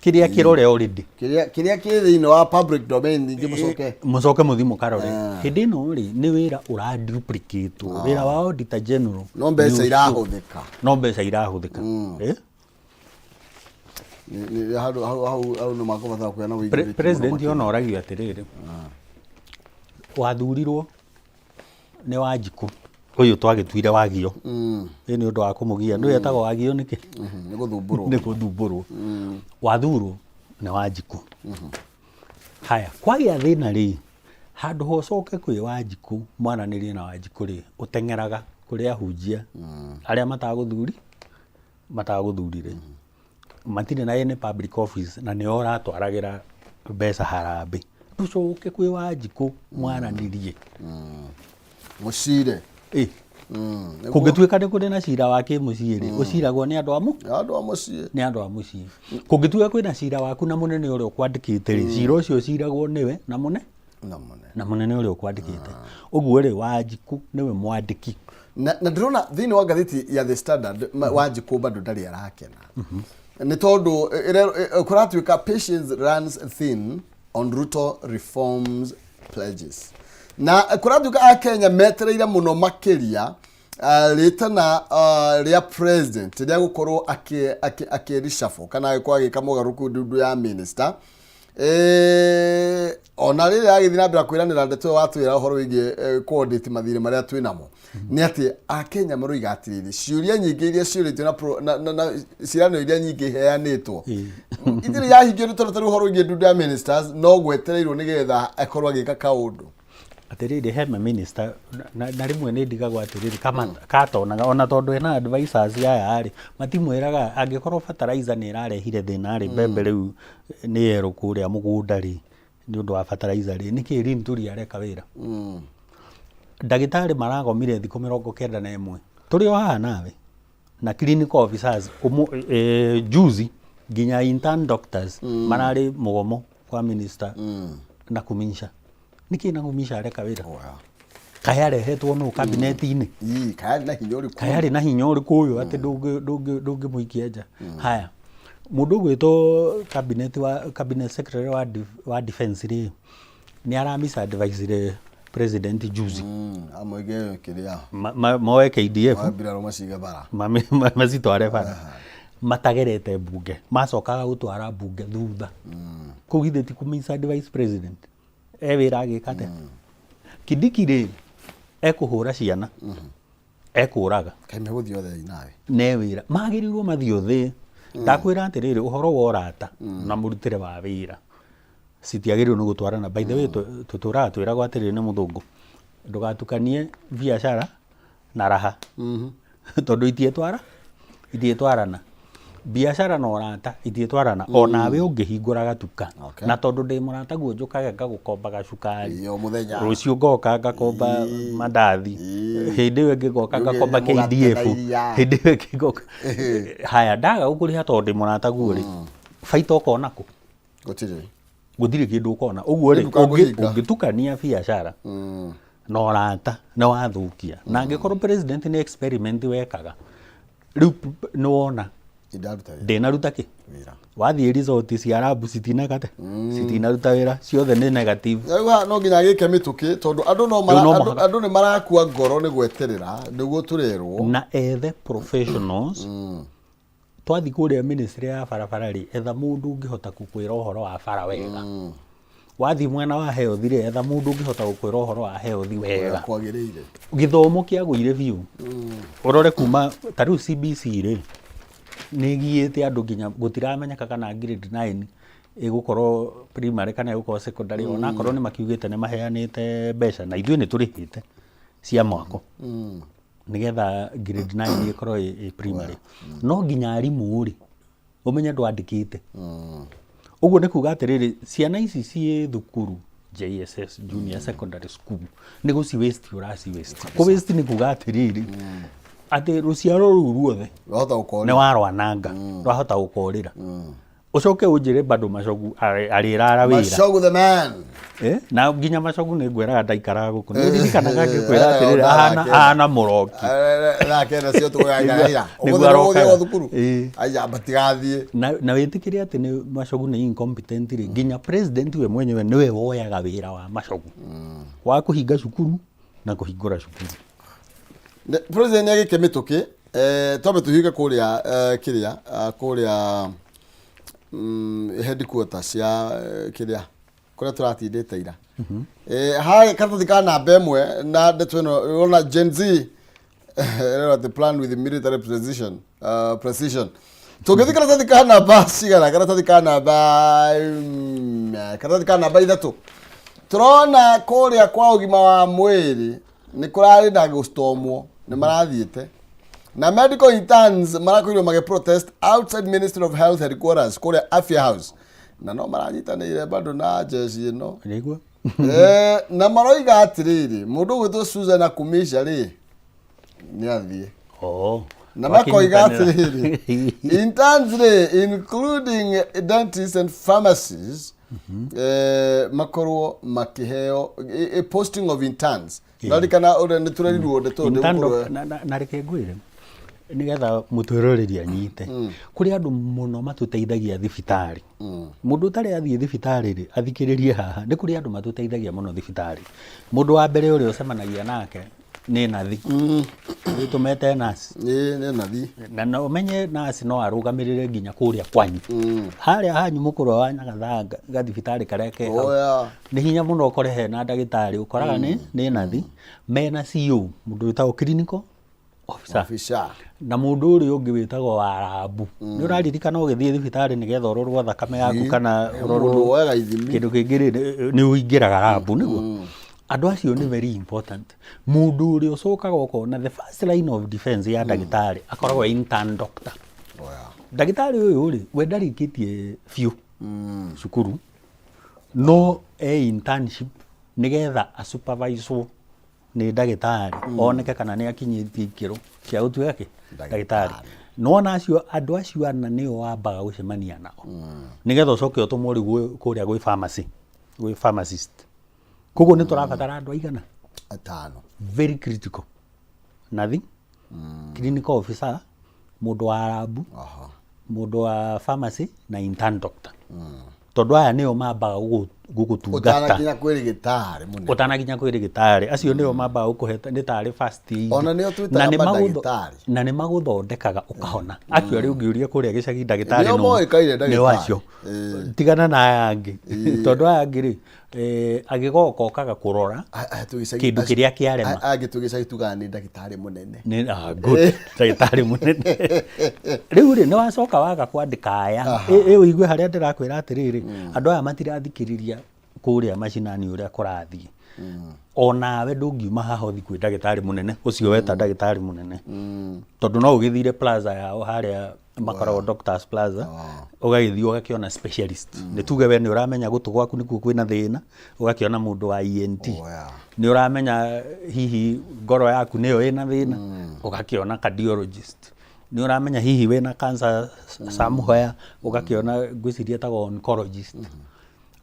kiria kirore already kiria ki thiini wa public domain ningi mucoke muthimu karore hindi no ri ni wira ura duplicate wira wa auditor general no mbeca irahuthika ni hau no makobatha kuona wigi president yona oragio atiriri wathurirwo ni Wanjiku uyu twagituire Wagio ni undu wa kumugia ndu yetagwo Wagio niki ni guthumburwo wathurwo ni Wanjiku haya kwagia thina ri handu hocoke kwi Wanjiku mwananirie na Wanjiku ri utengeraga kuri ahunjia aria mataguthurire matire na any public office na ni ora twaragira mbeca harambe nducoke kwi Wanjiku mwananirie mucire kungituika ni kuri na cira wa kimucii ri uciragwo ni andu a mucii kungituika kwina cira waku na munene uria ukwandikite ri cira ucio uciragwo niwe na munene uria ukwandikite uguo ri Wanjiku niwe mwandiki na ndirona thiini wa gatheti ya The Standard Wanjiku bado ndari arakena ni tondu kuratuika patience runs thin on Ruto reforms pledges na kuratuika a Kenya metereire muno makiria ritana ria president ria gukorwo akirishuffle kana agikwa gikamugaruku ndudu ya minister ona riri agithi na mbere kwiranira ndeto watwira uhoro wigi coordinate mathire maria twinamo ni ati a Kenya maruiga atiriri ciuria nyingi iria ciuritio na cirano iria nyingi heanitwo itiri yahingio ni tondu uhoro wigi ndudu ya ministers no gwetereirwo nigetha akorwo agika kaundu atiriri hema minister na rimwe ni ndigagwo atiriri kama katonaga ona tondu ena advisors aya ari matimwiraga angikorwo fertilizer ni irarehire thina ari mbembe riu ni yero kuria mugunda ri ni undu wa fertilizer ri niki ri nturi areka wira ndagitari maragomire thiko 91 turi o haha nawe na clinical officers juzi ginya intern doctors marari mugomo kwa minister na kuminsha niki na kuminsha areka wira kayarehetwo no cabinet-ini kayari na hinya uriku uyu ati ndungi muikia nja haya mundu gwito cabinet secretary wa defense ri ni aramisa advice president juzi amwege kiria moe KDF mabiraro maciga bara macitware bara matagerete bunge macokaga gutwara bunge thutha kugitheti kumisa advice president wira agikate Kindiki ri ekuhura ciana ekuraga kaime guthio the nawe ne wira magirirwo mathio thi ndakwira atiriri uhoro wa urata na murutire wa wira citiagiriwo ni gutwarana by the way tutura twiragwo atiriri ni muthungu ndugatukanie biashara na raha tondu itietwarana biashara na urata itietwarana ona we ungihingura gatuka na tondu ndi murata guo njukaga ngagukombaga cukari iyo muthenya rucio ngoka ngakomba mandathi hindi we ngigoka ngakomba KDF hindi we ngigoka haya ndaga ukuriha tondu ndi murata guo ri faita ukona ku gutire kindu ukona uguo ri ungitukania biashara na urata na wathukia na angikorwo president ni experiment wekaga riu ni wona ndinaruta ki wathie result cia rabu citinakate citinaruta wira ciothe ni negative no nginya gike mituki tondu andu ni marakua ngoro ni gweterera niguo turerwo na ethe professionals twathi kuria ministry ya barabara ri etha mundu ungihota kukwira uhoro wa bara wega wathi mwena wa health ri etha mundu ungihota gukwira uhoro wa health wega kwagiriire githomo kiaguire biu urore kuma tariu CBC ri nigiite andu nginya gutiramenyeka kana grade 9 igukorwo primary kana igukorwo secondary ona korwo ni makiugite ni maheanite mbeca na ithuĩ ni turihite cia mwako nigetha grade 9 ikorwo i primary no nginya arimu ri umenye ndwandikite uguo ni kuga atiriri ciana ici cie thukuru JSS junior secondary school ni guci waste uraci waste ku waste ni kuga atiriri ati ruciaro ru ruothe wahota ukorira ni warwananga wahota ukorira ucoke unjire bado Macogu arirara wira Macogu the man. Na nginya Macogu nĩ ngwĩraga ndaikaraga gũkũ nĩ ũririkanaga ngĩkwĩra atĩrĩrĩ ahana mũroki nake nacio tũgagaira ũgũthĩra gũthiĩ thukuru aya batigathiĩ na wĩtĩkĩre atĩ nĩ Macogu nĩ incompetent rĩ nginya president we mwenyewe nĩwe woyaga wĩra wa Macogu wa kũhinga cukuru na kũhingũra cukuru. President agĩke mĩtũkĩ twambe tũhinge kũrĩa kĩrĩa kũrĩa headquarters ya kĩrĩa kũrĩa tũratindĩte ira harĩ karatathi ka namba ĩmwe na ndeto ĩno ũrona Gen Z the plan with the military precision tũngĩthi karatathi ka namba cigana karatathi ka namba ithatũ tũrona kũrĩa kwa ũgima wa mwĩrĩ nĩ kũrarĩ na gũstomwo nĩ marathiĩte na medical interns marakorirwo protest outside Ministry of Health headquarters kũrĩa Afya House na no maranyitanĩire bado na jeshi ĩno nĩguo na maroiga atĩrĩrĩ mũndũ ũgwĩtwo Susan Akumisha rĩ nĩ athiĩ na makoiga atĩrĩrĩ interns rĩ including dentists and pharmacists makorwo makĩheo a posting of interns narikana ũrĩa nĩ tũrerirwo ndeto na reke ngwĩre nigetha mũtũroreri anyite kuri andu muno matuteithagia thibitarĩ mundu utari athie thibitarĩ ri athikiririe haha ni kuri andu matuteithagia muno thibitarĩ mundu wa mbere uri ucemanagia nake ni nathi tumete nasi ni nathi na no menye nasi no arugamirire nginya kuria kwanyu haria hanyu mukuru wa Nyagathanga gathibitarĩ kareke ni hinya muno ukore he na ndagĩtarĩ ukoraga ni nathi mena CEO mundu witagwo clinical officer na mundu uri ungi witagwo wa rabu ni uraririkana ugithie thibitarĩ nigetha urorwo thakame yaku kana urorwo kindu kingiri ni uingiraga rabu niguo andu acio ni very important mundu uri ucokaga ukona the first line of defense ya ndagĩtarĩ akoragwo intern doctor ndagĩtarĩ uyu uri we ndarikitie fiu cukuru no internship nigetha a supervisor ni ndagĩtarĩ oneke kana ni akinyĩtie ikĩro cia gũtuĩka kĩ ndagĩtarĩ no na acio andu acio ana nĩo wambaga gũcemania nao nigetha ucoke ũtũmwo rĩu kũrĩa gwĩ pharmacy gwĩ pharmacist koguo nĩ tũrabatara andu aigana 5 very critical nathi clinical officer mundu wa labu mundu wa pharmacy na intern doctor tondu aya nĩo mambaga gũgũtungata utanakinya kwĩrĩgĩtarĩ acio nĩo mambaga gũkũheta nĩ tarĩ first aid na nĩ magũthondekaga ũkahona acio arĩ ũngĩũria kũrĩa gĩcagi ndagĩtarĩ nĩ wacio tigana na aya angĩ tondu aya angĩ rĩ agĩgoka okaga kũrora kĩndũ kĩrĩa kĩarema angĩ tũgĩcagi tugaga nĩ ndagĩtarĩ mũnene ndagĩtarĩ mũnene rĩu rĩ nĩ wacoka waga kwandĩka aya ũigue harĩa ndĩrakwĩra atĩrĩrĩ andũ aya matirathikĩrĩria kũrĩa macinani ũrĩa kũrathiĩ onawe ndũngiuma haha ũthi kwĩ ndagĩtarĩ mũnene ũcio weta ndagĩtarĩ mũnene tondũ no ũgĩthire plaza yao harĩa makoragwo Doctors Plaza ũgagĩthiĩ ũgakĩona specialist nĩ tuge we nĩ ũramenya gũtũ gwaku nĩkuo kwĩna thĩna ũgakĩona mũndũ wa ENT nĩ ũramenya hihi ngoro yaku nĩyo ĩna thĩna ũgakĩona cardiologist nĩ ũramenya hihi wĩna cancer somewhere ũgakĩona ngwĩciria etagwo oncologist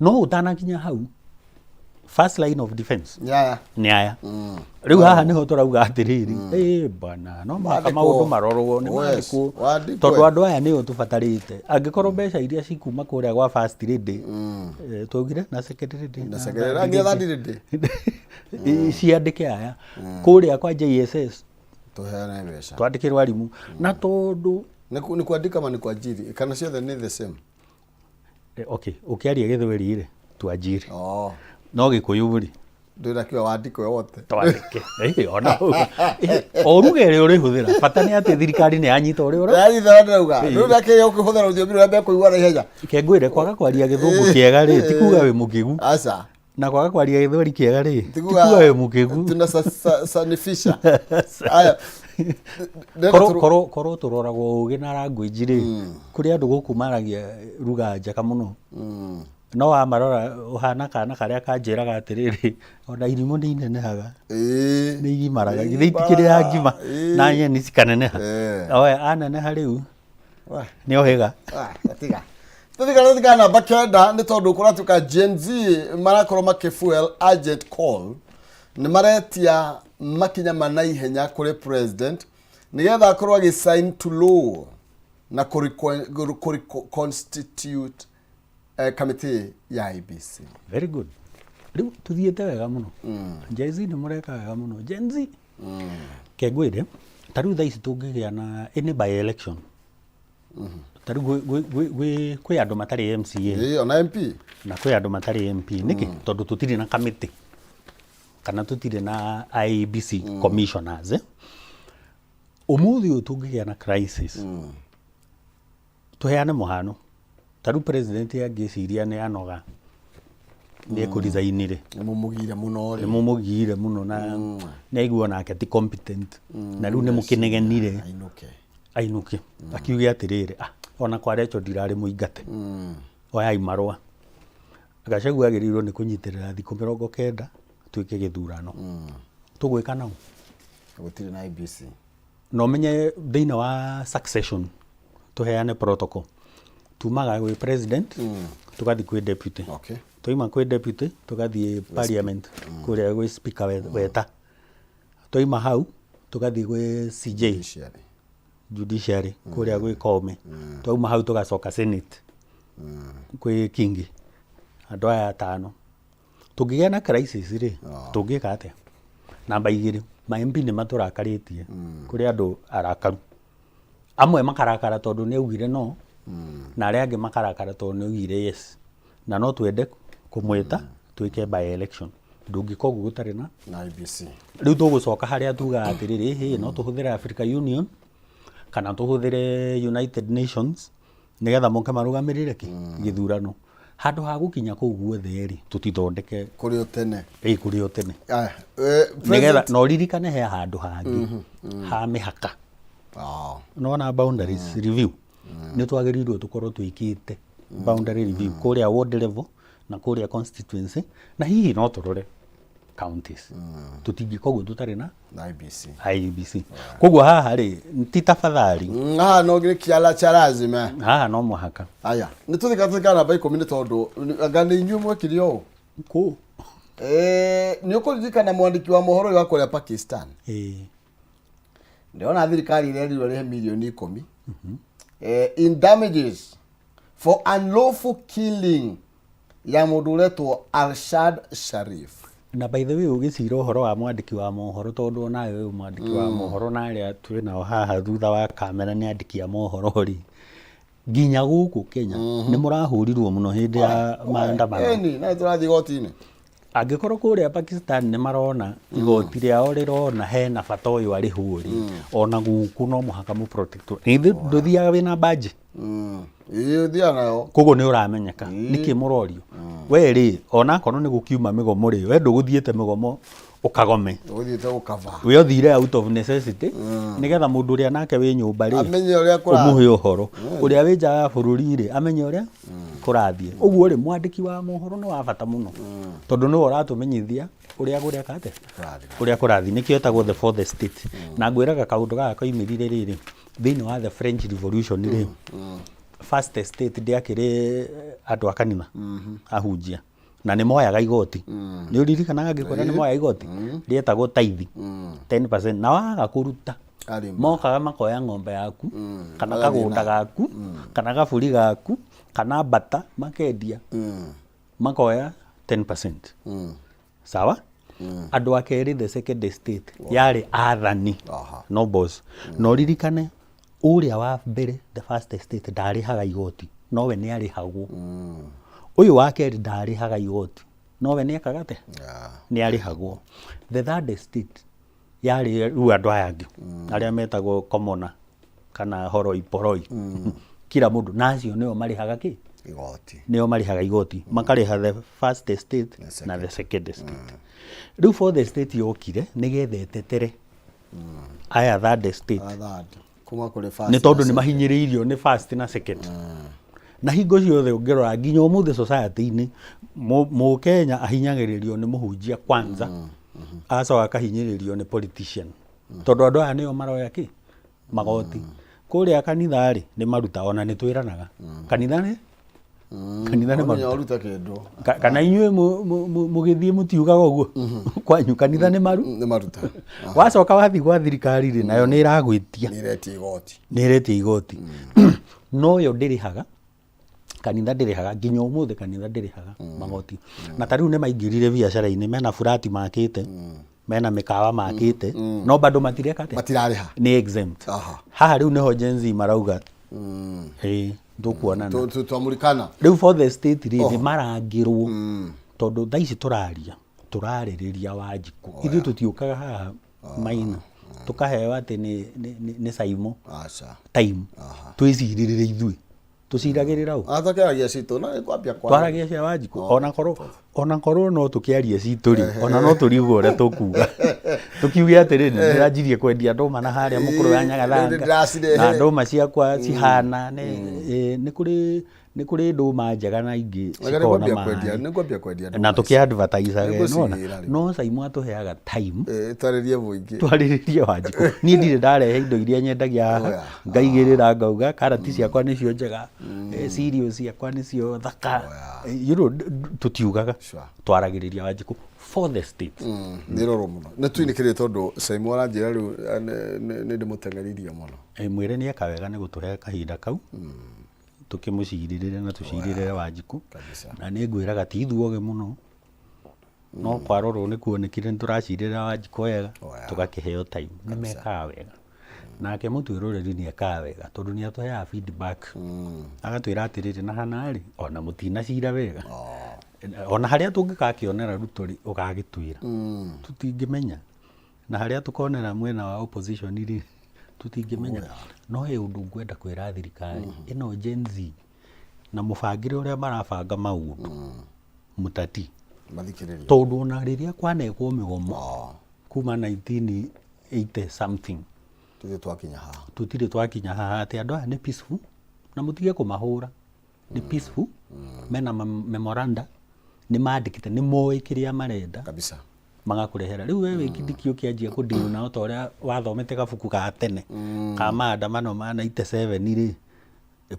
no utanakinya hau first line of defense ni aya riu haha niho turauga atiriri bana no maũndũ marorwo ni mandĩkwo tondu andu aya nĩo tũbatarĩte angĩkorwo mbeca iria cikuma kũrĩa gwa first lady twaugire na secretary ciandĩke aya kũrĩa kwa JSS tuheane mbeca twandĩkĩrwo arimũ na tondu ni kwandĩka ma ni kwajiri kana ciothe ni the same okay ukiaria gĩthweri rĩ tuanjiri no Gĩkũyũ rĩ ndĩra kiwa wandĩko wote twandĩke ona oruge rĩ ũrĩ hũthĩra bata nĩ atĩ thirikari nĩ yanyita ũrĩ ũra yanyita ndauga rĩu ndake ũkĩhũthĩra rũthiomi rũrĩa mbekũigua na ihenya kengwĩre kwaga kwaria gĩthũngũ kĩega rĩ ti kuga wĩ mũkĩgu aca na kwaga kwaria gĩthweri kĩega rĩ ti kuga wĩ mũkĩgu tuna sanifisha aya korwo tũroragwo ũgĩ na language rĩ kũrĩ andũ gũkũ maragia ruga njaka mũno no wamarora ũhana kana karĩa kanjĩraga atĩrĩrĩ ona irimũ nĩ inenehaga nĩ igimaraga githĩ itikĩrĩ ngima na nyeni cikaneneha oe aneneha rĩu nĩ ohĩga tiga tuthikana namba kenda nĩ tondũ kũratuĩka Gen Z marakorwo makĩfuel urgent call nĩ maretia makinya manaihenya kũrĩ president nĩgetha akorwo agĩsign to law na constitute committee ya IEBC. Very good. Rĩu tuthiĩte wega mũno. Gen Z nĩ mũreka wega mũno. Gen Z. Kengwĩre ta rĩu thaa ici tũngĩgĩa na any by election. Ta rĩu kwĩ andũ matarĩ MCA. Ona MP. Na kwĩ andũ matarĩ MP. Nĩkĩ? Tondũ tũtirĩ na committee. Kana tũtirĩ na IEBC commissioners. Ũmũthĩ ũyũ tũngĩgĩa na crisis. Tũheane mũhano. Ta rĩu president angĩciria nĩ anoga. Nĩ ekũresign-ire. Nĩ mũmũgire mũno na nĩ aigua nake ti competent. Na rĩu nĩ mũkĩnegenire. Ainũke. Akiuge atĩrĩrĩ, ona kwarecho ndirarĩ mũingate. Oyai marũa. Gachagua agĩrĩirwo nĩ kũnyitĩrĩra thikũ 90 tuĩke gĩthurano. Tũgwĩka naũ. Gũtirĩ na IEBC. No menye thĩinĩ wa succession tũheane protocol. Tumaga gwĩ president, tũgathiĩ kwĩ deputy. Okay. Tũima kwĩ deputy, tũgathiĩ parliament, kũrĩa gwĩ speaker weta. Tũima hau, tũgathiĩ gwĩ CJ, judiciary, kũrĩa gwĩ Koome. Tũima hau tũgacoka senate, kwĩ Kingi. Andũ aya 5. Tũngĩgĩa na crisis rĩ, tũngĩka atĩa? Namba 2, ma MP nĩ matũrakarĩtie, kũrĩ andũ arakaru. Amwe makarakara tondũ nĩ augire no, na arĩa angĩ makarakara tondũ nĩ augire yes. Na no twende kũmwĩta twĩke by election. Ndũngĩka ũguo gũtarĩ na IEBC. Rĩu tũgũcoka harĩa tugaga atĩrĩrĩ, no tũhũthĩre Africa Union kana tũhũthĩre United Nations nĩgetha moke marũgamĩrĩre gĩthurano. Handũ ha gũkinya kũu guothe rĩ, tũtithondeke kũrĩ o tene. Kũrĩ o tene. Nĩgetha no ririkane he handũ hangĩ ha mĩhaka. Nona boundaries review. Nĩ twagĩrĩirwo tũkorwo twĩkĩte boundary review kũrĩa ward level na kũrĩa constituency na hihi no tũrore counties. Tũtingĩka ũguo tũtarĩ na IEBC. Koguo haha rĩ ti tafadhali. Haha no gĩkĩala cha lazima. Haha no mũhaka. Aya, nĩ tũthikana namba 10 nĩ tondũ anga nĩ inyuĩ mwekire ũũ. Kũ? Nĩ ũkũririkana mwandĩki wa mohoro wa kũrĩa Pakistan. Ndĩrona thirikari irerirwo rĩhe milioni 10. In damages for unlawful killing ya mũndũ ũretwo Arshad Sharif. Na by the way ũgĩcira ũhoro wa mwandĩki wa mohoro tondũ nawe wĩ mwandĩki wa mohoro na arĩa twĩ nao haha thutha wa kamera nĩ andĩki a mohoro rĩ. Nginya gũkũ Kenya nĩ mũrahũrirwo mũno hĩndĩ ya maandamano. Na tũrathiĩ goti-inĩ. Angĩkorwo kũrĩa Pakistan nĩ marona igoti rĩao rĩrona hena bata ũyũ arĩhwo rĩ, ona gũkũ no mũhaka mũ protect. Ndũthiaga wĩna badge. Thiaga nayo. Koguo nĩ ũramenyeka. Nĩkĩ mũrorio? We rĩ, ona akorwo nĩ gũkiuma mĩgomo rĩ, we ndũgũthiĩte mĩgomo ũkagome. Ndũgũthiĩte ũkava. We ũthire out of necessity nĩgetha mũndũ ũrĩa nake wĩ nyũmba rĩ, amenye ũrĩa kũrathiĩ. Ũmũhe ũhoro. Ũrĩa wĩ nja ya bũrũri rĩ, amenye ũrĩa kũrathiĩ. Ũguo rĩ, mwandĩki wa mohoro nĩ wa bata mũno. Tondũ nĩ ũratũmenyithia ũrĩa gũreka atĩa. Ũrĩa kũrathiĩ nĩkĩo etagwo the fourth estate. Na ngwĩraga kaũndũ gaka koimĩrire rĩrĩ thĩinĩ wa the French Revolution rĩ. First estate ndĩakĩrĩ andũ a kanitha ahunjia na nĩ moyaga igoti. Nĩ ũririkanaga ngĩkwĩra nĩ moyaga igoti rĩetagwo tithe 10%. Na waga kũruta mokaga makoya ng'ombe yaku kana kagũnda gaku kana gabũri gaku kana mbata makendia makoya 10%. Sawa? Andũ a kerĩ the second estate yarĩ athani nobles. No ririkane ũrĩa wa mbere the first estate ndarĩhaga igoti nowe nĩ arĩhagwo. Ũyũ wa kerĩ ndarĩhaga igoti nowe nĩ ekaga atĩa? Nĩ arĩhagwo. The third estate yarĩ rĩu andũ aya angĩ arĩa metagwo commoner kana horoi poroi. Kila mũndũ nacio nĩo marĩhaga kĩ? Igoti. Nĩo marĩhaga igoti. Makarĩha the first estate na the second estate. Rĩu fourth estate yokire nĩgetha etetere aya third estate. Nĩ tondũ nĩ mahinyĩrĩirio nĩ first na second. Na hingo ciothe ũngĩrora nginya ũmũthĩ society-inĩ Mũkenya ahinyagĩrĩrio nĩ mũhunjia kwanza, acoka akahinyĩrĩrio nĩ politician. Tondũ andũ aya nĩo maroya kĩ? Magoti. Kũrĩa kanitha rĩ nĩ maruta ona nĩ twĩranaga. Kanitha kanitha nĩ Maruta maruta kĩndũ. kana inyuĩ mũgĩthiĩ mũtiugaga ũguo kwanyu kanitha nĩ maru Nĩ maruta. wacoka wathi gwa thirikari rĩ nayo nĩ ĩragwĩtia Nĩ iretia igoti. no yo ndĩrĩhaga kanitha ndĩrĩhaga nginya ũmũthĩ kanitha ndĩrĩhaga magoti na tarĩu nĩ maingĩrire biacara-inĩ mena burati makĩte mena mĩkawa makĩte no bado matireka Matirarĩha. nĩ exempt haha rĩu nĩho Gen Z marauga ndũkuonana Twamũrikana. rĩu for the state rĩ marangĩrwo tondũ thaa ici tũrarĩrĩria Wanjikũ ithuĩ tũtiũkaga haha Maina tũkaheo atĩ nĩ Saimo time twĩcirĩrĩre ithuĩ tũciragĩrĩra ũ Atokeragia citũ na kwambia kwa. twaragia cia Wanjikũ onakorwo no tũkĩaria citũ rĩ ona no tũrigwo ũrĩa tũkuga tũkiuge atĩrĩ ndĩranjirie kwendia ndũma na harĩa mũkũrũ ya Nyagathanga na ndũma ciakwa cihana nĩ kũrĩ ndũma njega na ingĩ cikona Nĩngwambia kwendia. na tũkĩadvertisaga no Saimo atũheaga time Twarĩrie mũingĩ. twarĩrĩrie Wanjikũ niĩ ndirĩ ndarehe indo iria nyendagia haha ngaigĩrĩra ngauga karati ciakwa nĩcio njega cereals ciakwa nĩcio thaka tũtiugaga twaragĩrĩria Wanjikũ for the state. Nĩ roro mũno. Nĩ tuinĩkĩrĩte tondũ Saimo aranjĩra rĩu nĩ ndĩmũteng'eririe mũno. Mwĩre nĩ eka wega nĩ gũtũhe kahinda kau tũkĩmũcirĩrĩre na tũcirĩrĩre Wanjikũ na nĩ ngwĩraga ti ithuoge mũno no kwarorwo nĩ kuonekire nĩ tũracirĩrĩra Wanjikũ wega tũgakĩheo time nĩ mekaga wega nake mũtwĩroreri nĩ ekaga wega tondũ nĩ atũheaga feedback agatwĩra atĩrĩrĩ na hana rĩ ona mũtinacira wega ona harĩa tũngĩgakĩonera ruto rĩ ũgagĩtwĩra tũtingĩmenya na harĩa tũkonera mwena wa opposition rĩ tutingĩmenya no he ũndũ ngwenda kwĩra thirikari ĩno Gen Z na mũbangĩre ũrĩa marabanga maũndũ mũtati Mathikĩrĩria. tondũ ona rĩrĩa kwanekwo mĩgomo kuma 1980 something tutirĩ twakinya haha atĩ andũ aya nĩ peaceful na mũtige kũmahũra nĩ peaceful mena memoranda nĩ mandĩkĩte nĩ moĩ kĩrĩa marenda kabisa magakũrehera rĩu wewe kĩndikio kĩanjia kũndiu nao ta ũrĩa wathomete gabuku ka tene ka maandamano ma 97 rĩ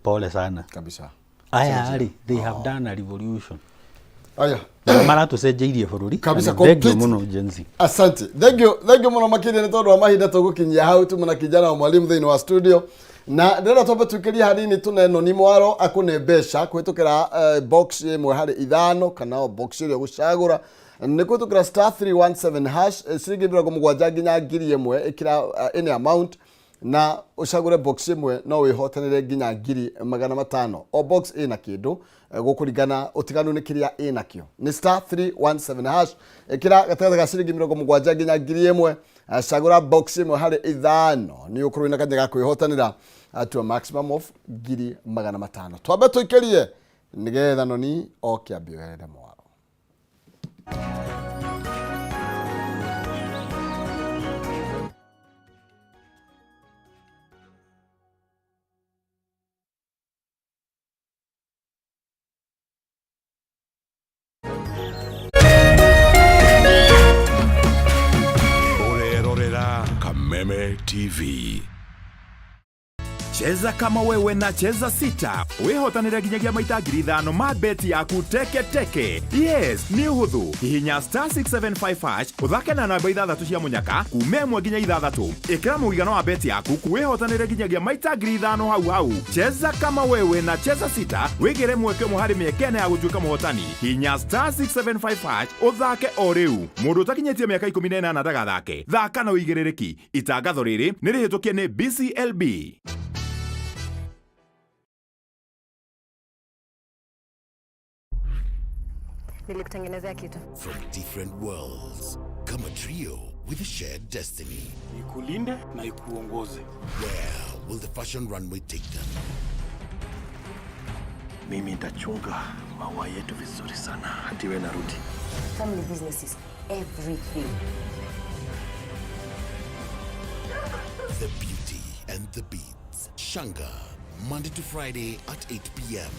pole sana kabisa aya rĩ they have done a revolution aya maratũcenjeirie bũrũri kabisa thank you mũno Gen Z asante thank you mũno makĩria nĩ tondũ wa mahinda tũgũkinyia hau tumana kijana wa mwalimu thĩinĩ wa studio na ndĩrenda twambe tũkĩria hanini tuneno ni mwaro akune mbeca kwĩtũkĩra box ĩmwe harĩ ithano kana box ĩrĩa gũcagũra nĩ kwĩtũkĩra star 317 hash ciringi 70 nginya 1000 ĩkĩra any amount na ucagure box ĩmwe no wĩhotanĩre nginya 500 o box ĩna kĩndũ gũkũringana ũtiganu nĩ kĩrĩa ĩnakĩo nĩ star 317 hash ĩkĩra gatagatĩ ga ciringi 70 nginya 1000 cagũra box ĩmwe harĩ ithano nĩ ũkorwo na kanya ga kwĩhotanĩra to a maximum of 500 twambe tũikĩrie nĩgetha noni oke ambĩoere mwaro Kameme TV. Cheza kama wewe na cheza sita. Wehotanĩre nginyagia maita 5,000 ma beti yaku teke teke. Yes, ni uhuthu. Hihinya star 675 hash. Uthake na namba 6 cia munyaka. Kume 1 nginya 6. Ikira mũigana wa beti yaku kuwehotanĩre nginyagia maita 5,000 hau. Cheza kama wewe na cheza sita. Wigire mweke muhari miekene ya gũtuĩka mũhotani. Hihinya star 675 hash. Uthake o rĩu. Mũndũ ũtakinyĩtie mĩaka 18 ndagathake. Thaka na ũigĩrĩrĩki. Itangatho rĩrĩ nĩ rĩhĩtũkie nĩ BCLB. Nilikutengenezea kitu. From different worlds, come a trio with a shared destiny. Ikulinde na ikuongoze. Where will the fashion runway take them? Mimi nitachunga maua yetu vizuri sana hadi wewe narudi. Family business is everything. The beauty and the beats. Shanga, Monday to Friday at 8 p.m.